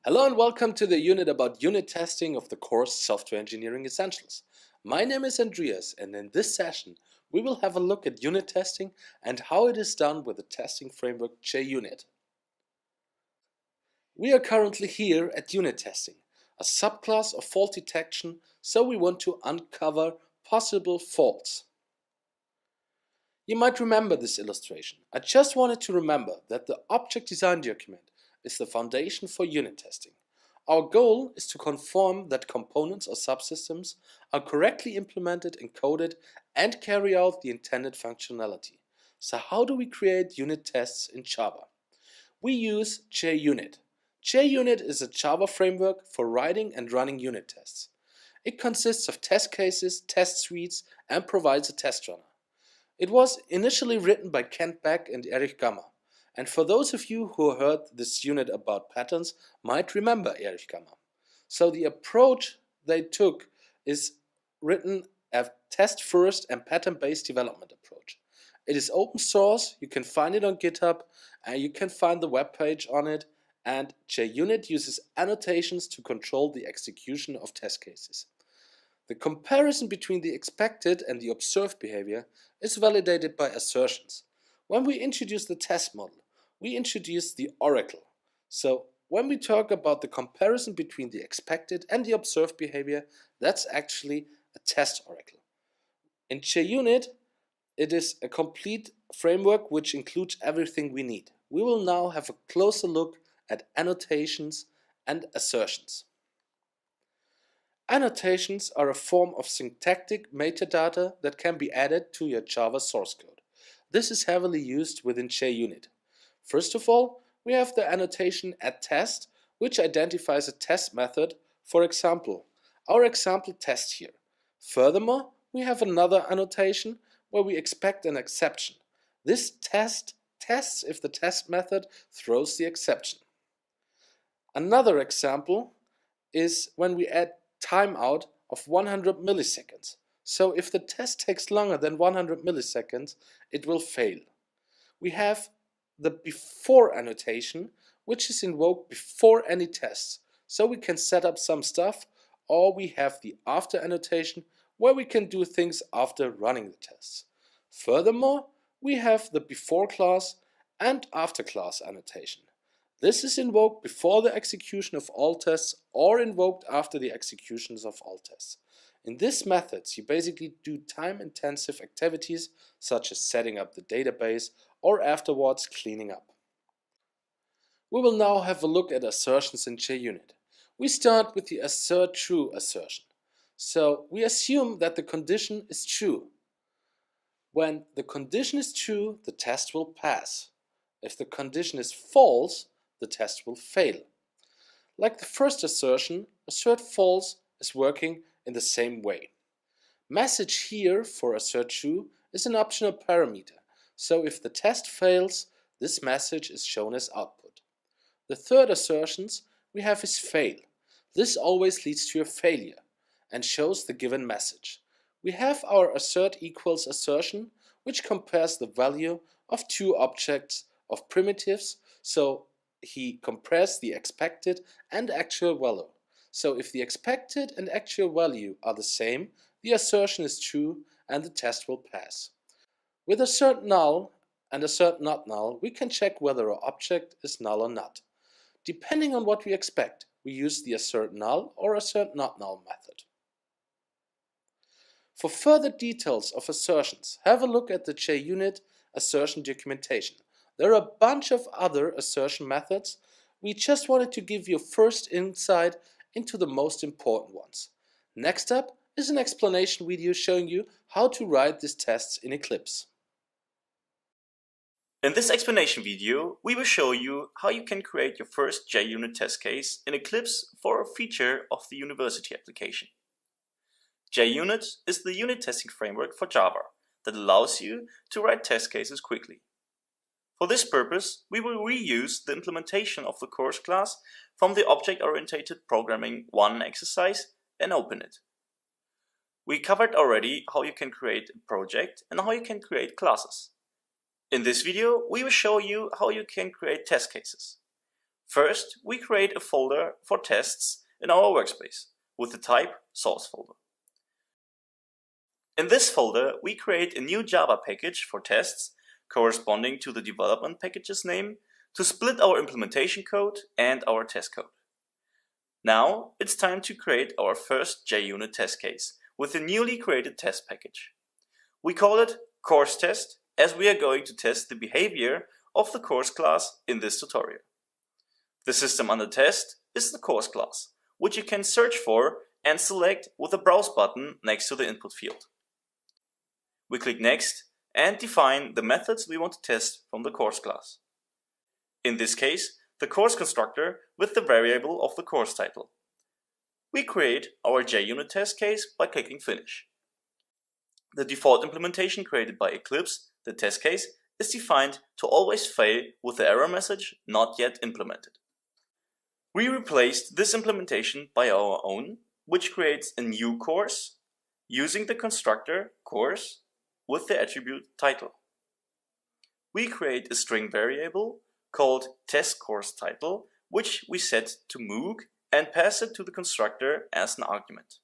Hello and welcome to the unit about unit testing of the course Software Engineering Essentials. My name is Andreas, and in this session we will have a look at unit testing and how it is done with the testing framework JUnit. We are currently here at unit testing, a subclass of fault detection, so we want to uncover possible faults. You might remember this illustration. I just wanted to remember that the object design document is the foundation for unit testing. Our goal is to confirm that components or subsystems are correctly implemented, encoded, and carry out the intended functionality. So how do we create unit tests in Java? We use JUnit. JUnit is a Java framework for writing and running unit tests. It consists of test cases, test suites, and provides a test runner. It was initially written by Kent Beck and Erich Gamma. And for those of you who heard this unit about patterns might remember Erich Gamma. So the approach they took is written a test first and pattern based development approach. It is open source, you can find it on GitHub, and you can find the web page on it, and JUnit uses annotations to control the execution of test cases. The comparison between the expected and the observed behavior is validated by assertions. When we introduce the test model, we introduce the oracle. So when we talk about the comparison between the expected and the observed behavior, that's actually a test oracle. In JUnit, it is a complete framework which includes everything we need. We will now have a closer look at annotations and assertions. Annotations are a form of syntactic metadata that can be added to your Java source code. This is heavily used within JUnit. First of all, we have the annotation @test, which identifies a test method, for example, our example test here. Furthermore, we have another annotation where we expect an exception. This test tests if the test method throws the exception. Another example is when we add timeout of 100 milliseconds. So if the test takes longer than 100 milliseconds, it will fail. We have the before annotation, which is invoked before any tests. So we can set up some stuff, or we have the after annotation, where we can do things after running the tests. Furthermore, we have the before class and after class annotation. This is invoked before the execution of all tests or invoked after the executions of all tests. In these methods, you basically do time-intensive activities such as setting up the database or afterwards cleaning up. We will now have a look at assertions in JUnit. We start with the assert true assertion. So we assume that the condition is true. When the condition is true, the test will pass. If the condition is false, the test will fail. Like the first assertion, assert false is working in the same way. Message here for assert true is an optional parameter, so if the test fails, this message is shown as output. The third assertions we have is fail. This always leads to a failure and shows the given message. We have our assert equals assertion, which compares the value of two objects of primitives, so he compares the expected and actual value. So if the expected and actual value are the same, the assertion is true and the test will pass. With assert null and assert not null, we can check whether our object is null or not. Depending on what we expect, we use the assert null or assert not null method. For further details of assertions, have a look at the JUnit assertion documentation. There are a bunch of other assertion methods. We just wanted to give you a first insight into the most important ones. Next up is an explanation video showing you how to write these tests in Eclipse. In this explanation video, we will show you how you can create your first JUnit test case in Eclipse for a feature of the university application. JUnit is the unit testing framework for Java that allows you to write test cases quickly. For this purpose, we will reuse the implementation of the course class from the Object-Oriented Programming 1 exercise and open it. We covered already how you can create a project and how you can create classes. In this video, we will show you how you can create test cases. First, we create a folder for tests in our workspace with the type source folder. In this folder, we create a new Java package for tests corresponding to the development package's name to split our implementation code and our test code. Now it's time to create our first JUnit test case with a newly created test package. We call it course test as we are going to test the behavior of the course class in this tutorial. The system under test is the course class, which you can search for and select with the Browse button next to the input field. We click Next and define the methods we want to test from the course class. In this case, the course constructor with the variable of the course title. We create our JUnit test case by clicking Finish. The default implementation created by Eclipse, the test case, is defined to always fail with the error message not yet implemented. We replaced this implementation by our own, which creates a new course using the constructor course with the attribute title. We create a string variable called testCourseTitle, which we set to Moog and pass it to the constructor as an argument.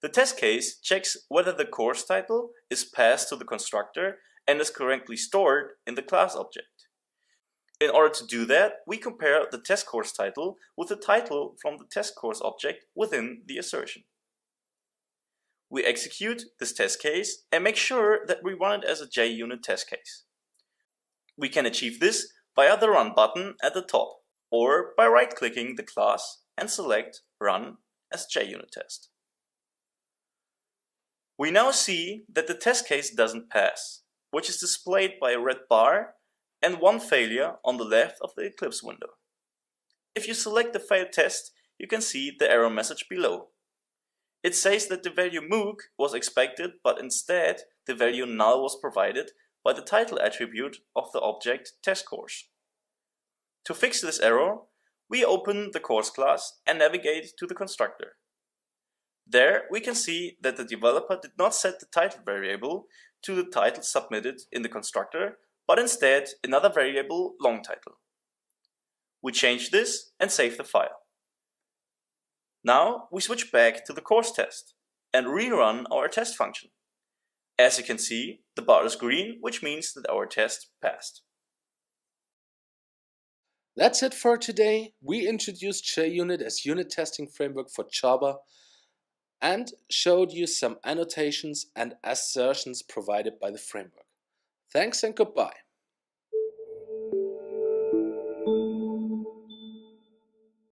The test case checks whether the course title is passed to the constructor and is correctly stored in the class object. In order to do that, we compare the test course title with the title from the test course object within the assertion. We execute this test case and make sure that we run it as a JUnit test case. We can achieve this via the Run button at the top, or by right-clicking the class and select Run as JUnit test. We now see that the test case doesn't pass, which is displayed by a red bar and one failure on the left of the Eclipse window. If you select the failed test, you can see the error message below. It says that the value Moog was expected, but instead the value null was provided by the title attribute of the object testCourse. To fix this error, we open the course class and navigate to the constructor. There we can see that the developer did not set the title variable to the title submitted in the constructor, but instead another variable long title. We change this and save the file. Now we switch back to the course test and rerun our test function. As you can see, the bar is green, which means that our test passed. That's it for today. We introduced JUnit as unit testing framework for Java and showed you some annotations and assertions provided by the framework. Thanks and goodbye.